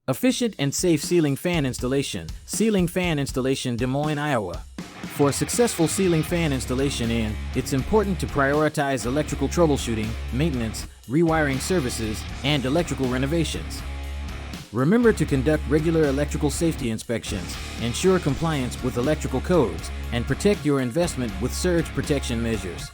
Efficient and safe ceiling fan installation. Ceiling fan installation, Des Moines, Iowa. For a successful ceiling fan installation it's important to prioritize electrical troubleshooting, maintenance, rewiring services, and electrical renovations. Remember to conduct regular electrical safety inspections, ensure compliance with electrical codes, and protect your investment with surge protection measures.